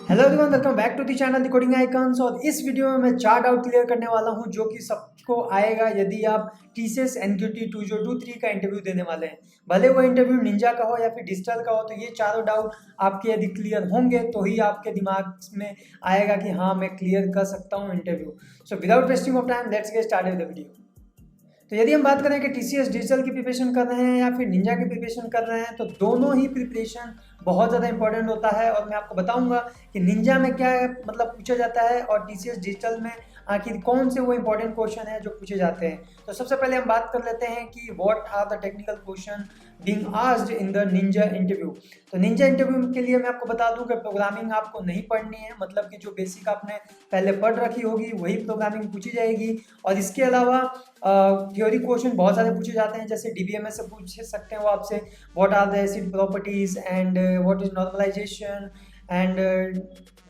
Hello everyone, welcome back to the channel the coding icons. और इस video में मैं 4 डाउट क्लियर करने वाला हूं जो कि सबको आएगा यदि आप TCS NQT 2023 का इंटरव्यू देने वाले हैं। भले वो इंटरव्यू निंजा का हो या फिर डिजिटल का हो, तो ये चारों डाउट आपके यदि क्लियर होंगे तो ही आपके दिमाग में आएगा कि हाँ, मैं क्लियर कर सकता हूँ interview. So without wasting of time, let's get started the video. तो यदि हम बात करें कि TCS डिजिटल की प्रिपरेशन कर रहे हैं या फिर निंजा की प्रिपरेशन कर रहे हैं, तो दोनों ही प्रिपरेशन बहुत ज़्यादा इंपॉर्टेंट होता है। और मैं आपको बताऊंगा कि निंजा में क्या मतलब पूछा जाता है और TCS डिजिटल में आखिर कौन से वो इंपॉर्टेंट क्वेश्चन है जो पूछे जाते हैं। तो सबसे पहले हम बात कर लेते हैं कि what are the technical question being asked in the ninja interview. तो निंजा इंटरव्यू के लिए मैं आपको बता दूं कि प्रोग्रामिंग आपको नहीं पढ़नी है, मतलब कि जो बेसिक आपने पहले पढ़ रखी होगी वही प्रोग्रामिंग पूछी जाएगी। और इसके अलावा थ्योरी क्वेश्चन बहुत सारे पूछे जाते हैं, जैसे DBMS से पूछ सकते हैं वो आपसे what are the acid properties and what is normalization and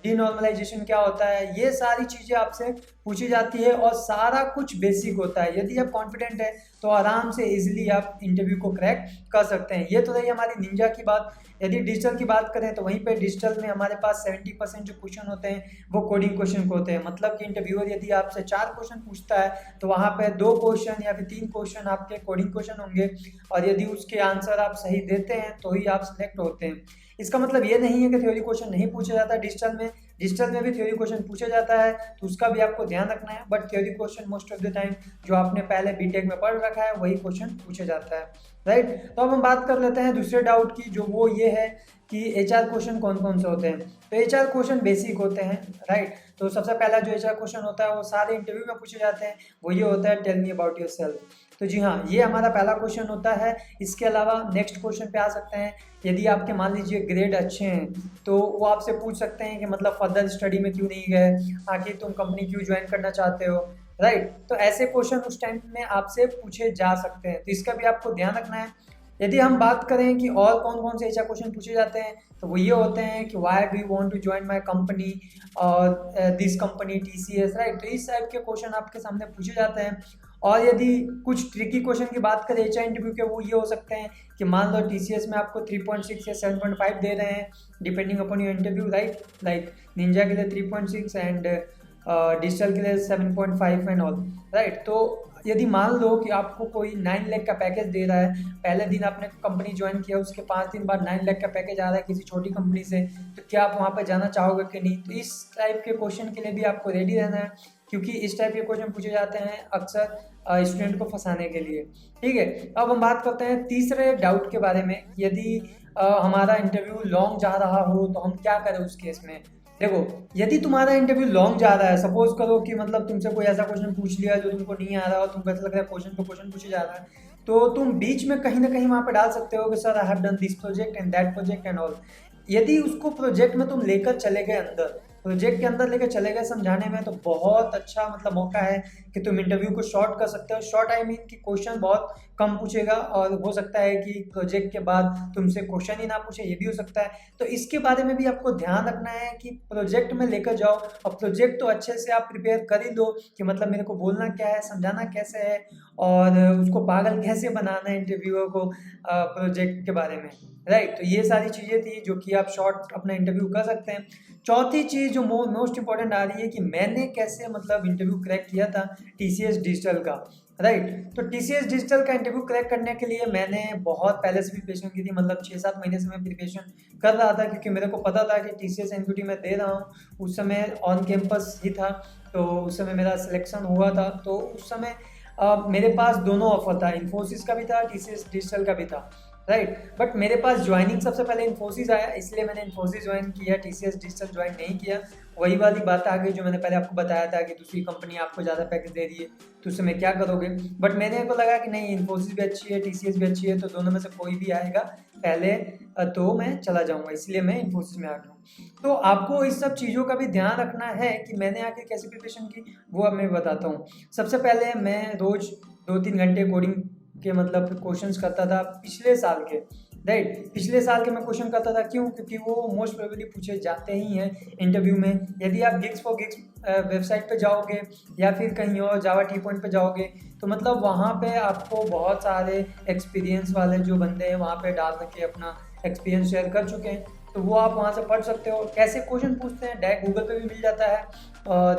denormalization क्या होता है। ये सारी चीज़ें आपसे पूछी जाती है और सारा कुछ बेसिक होता है। यदि आप कॉन्फिडेंट है तो आराम से इजीली आप इंटरव्यू को क्रैक कर सकते हैं। ये तो रही हमारी निंजा की बात। यदि डिजिटल की बात करें तो वहीं पे डिजिटल में हमारे पास 70% जो क्वेश्चन होते हैं वो कोडिंग क्वेश्चन को होते हैं। मतलब कि इंटरव्यूअर यदि आपसे 4 क्वेश्चन पूछता है तो वहाँ पे 2 क्वेश्चन या फिर 3 क्वेश्चन आपके कोडिंग क्वेश्चन होंगे, और यदि उसके आंसर आप सही देते हैं तो ही आप सिलेक्ट होते हैं। इसका मतलब ये नहीं है कि थ्योरी क्वेश्चन नहीं पूछा जाता डिजिटल में। डिजिटल में भी थ्योरी क्वेश्चन पूछा जाता है, तो उसका भी आपको ध्यान रखना है। But theory question most of the time जो आपने पहले बीटेक में पढ़ रखा है वही क्वेश्चन पूछा जाता है, राइट। तो अब हम बात कर लेते हैं दूसरे डाउट की, जो वो ये है कि HR क्वेश्चन कौन कौन से होते हैं। तो HR क्वेश्चन बेसिक होते हैं, राइट। तो सबसे पहला जो HR क्वेश्चन होता है वो सारे इंटरव्यू में पूछे जाते हैं, वो ये होता है टेल मी अबाउट योरसेल्फ। तो जी हाँ, ये हमारा पहला क्वेश्चन होता है। इसके अलावा नेक्स्ट क्वेश्चन पे आ सकते हैं। यदि आपके मान लीजिए ग्रेड अच्छे हैं तो वो आपसे पूछ सकते हैं कि मतलब फर्दर स्टडी में क्यों नहीं गए, आखिर तुम कंपनी क्यों ज्वाइन करना चाहते हो, राइट। तो ऐसे क्वेश्चन उस टाइम में आपसे पूछे जा सकते हैं, तो इसका भी आपको ध्यान रखना है। यदि हम बात करें कि और कौन कौन से ऐसा क्वेश्चन पूछे जाते हैं, तो वो ये होते हैं कि why do you want to join my company और दिस कंपनी TCS, राइट। तो इस टाइप के क्वेश्चन आपके सामने पूछे जाते हैं। और यदि कुछ ट्रिकी क्वेश्चन की बात करें HR इंटरव्यू के, वो ये हो सकते हैं कि मान लो TCS में आपको 3.6 या 7.5 दे रहे हैं depending upon your interview, right. Like Ninja के लिए 3.6 एंड डिजिटल के लिए 7.5 एंड ऑल, राइट। तो यदि मान लो कि आपको कोई 9 लाख का पैकेज दे रहा है, पहले दिन आपने कंपनी ज्वाइन किया, उसके 5 दिन बाद 9 लाख का पैकेज आ रहा है किसी छोटी कंपनी से, तो क्या आप वहाँ पर जाना चाहोगे कि नहीं। तो इस टाइप के क्वेश्चन के लिए भी आपको रेडी रहना है, क्योंकि इस टाइप के क्वेश्चन पूछे जाते हैं अक्सर स्टूडेंट को फंसाने के लिए, ठीक है। अब हम बात करते हैं तीसरे डाउट के बारे में। यदि हमारा इंटरव्यू लॉन्ग जा रहा हो तो हम क्या करें उस केस में। देखो, यदि तुम्हारा इंटरव्यू लॉन्ग जा रहा है, सपोज करो कि मतलब तुमसे कोई ऐसा क्वेश्चन पूछ लिया जो तुमको नहीं आ रहा और तुमको ऐसा लग रहा है क्वेश्चन पे क्वेश्चन पूछे जा रहा है, तो तुम बीच में कहीं ना कहीं वहाँ पे डाल सकते हो कि sir I have done this project and that project and all. यदि उसको प्रोजेक्ट में तुम लेकर चले गए, अंदर प्रोजेक्ट के अंदर लेकर चले गए समझाने में, तो बहुत अच्छा मतलब मौका है कि तुम इंटरव्यू को शॉर्ट कर सकते हो। शॉर्ट आई मीन कि क्वेश्चन बहुत कम पूछेगा, और हो सकता है कि प्रोजेक्ट के बाद तुमसे क्वेश्चन ही ना पूछे, ये भी हो सकता है। तो इसके बारे में भी आपको ध्यान रखना है कि प्रोजेक्ट में लेकर जाओ, और प्रोजेक्ट तो अच्छे से आप प्रिपेयर कर ही लो कि मतलब मेरे को बोलना क्या है, समझाना कैसे है, और उसको पागल कैसे बनाना है इंटरव्यूअर को प्रोजेक्ट के बारे में, राइट। तो ये सारी चीज़ें थी जो कि आप शॉर्ट अपना इंटरव्यू कर सकते हैं। चौथी चीज़ जो मोस्ट इंपॉर्टेंट आ रही है कि मैंने कैसे मतलब इंटरव्यू क्रैक किया था TCS डिजिटल का, राइट। तो TCS डिजिटल का इंटरव्यू क्रैक करने के लिए मैंने बहुत पहले से प्रिपरेशन की थी, मतलब 6-7 महीने से मैं प्रिपरेशन कर रहा था, क्योंकि मेरे को पता था कि TCS NQT में दे रहा हूँ। उस समय ऑन कैंपस ही था, तो उस समय मेरा सिलेक्शन हुआ था। तो उस समय मेरे पास दोनों ऑफर था, इन्फोसिस का भी था, TCS डिजिटल का भी था, राइट। बट मेरे पास ज्वाइनिंग सबसे पहले इन्फोसिस आया, इसलिए मैंने इन्फोसिस ज्वाइन किया, TCS डिजिटल ज्वाइन नहीं किया। वही वाली बात आ गई जो मैंने पहले आपको बताया था कि दूसरी कंपनी आपको ज़्यादा पैकेज दे रही है तो उसमें क्या करोगे। बट मेरे को लगा कि नहीं, इन्फोसिस भी अच्छी है, TCS भी अच्छी है, तो दोनों में से कोई भी आएगा पहले तो मैं चला जाऊँगा, इसलिए मैं इन्फोसिस में आ गया हूँ। तो आपको इस सब चीज़ों का भी ध्यान रखना है कि मैंने आके कैसे प्रिपरेशन की, वो अब मैं बताता हूँ। सबसे पहले मैं रोज़ 2-3 घंटे कोडिंग के मतलब क्वेश्चंस करता था पिछले साल के, राइट। पिछले साल के मैं क्वेश्चन करता था, क्यों, क्योंकि वो मोस्ट प्रोबेबली पूछे जाते ही हैं इंटरव्यू में। यदि आप गिग्स फॉर गिग्स वेबसाइट पे जाओगे या फिर कहीं और जावा टी पॉइंट पे जाओगे, तो मतलब वहाँ पे आपको बहुत सारे एक्सपीरियंस वाले जो बंदे हैं वहाँ पे डाल के अपना एक्सपीरियंस शेयर कर चुके हैं। तो वो आप वहाँ से पढ़ सकते हो। कैसे क्वेश्चन पूछते हैं डायरेक्ट गूगल पे भी मिल जाता है। और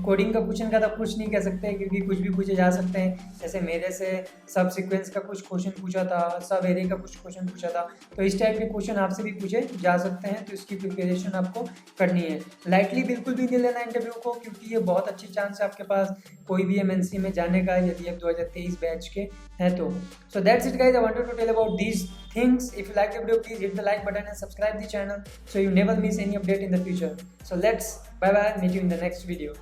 कोडिंग का क्वेश्चन का तो कुछ नहीं कह सकते क्योंकि कुछ भी पूछे जा सकते हैं। जैसे मेरे से सब सीक्वेंस का कुछ क्वेश्चन पूछा था, सब एरे का कुछ क्वेश्चन पूछा था, तो इस टाइप के क्वेश्चन आपसे भी पूछे जा सकते हैं। तो इसकी प्रिपरेशन आपको करनी है। लाइटली बिल्कुल भी नहीं लेना इंटरव्यू को, क्योंकि ये बहुत अच्छी चांस है आपके पास कोई भी एमएनसी में जाने का, यदि आप 2023 बैच के हैं तो। So that's it guys, I wanted to tell about these things. If you like the video, please hit the like button and subscribe the channel so you never miss any update in the future. So let's bye bye, meet you in the next video.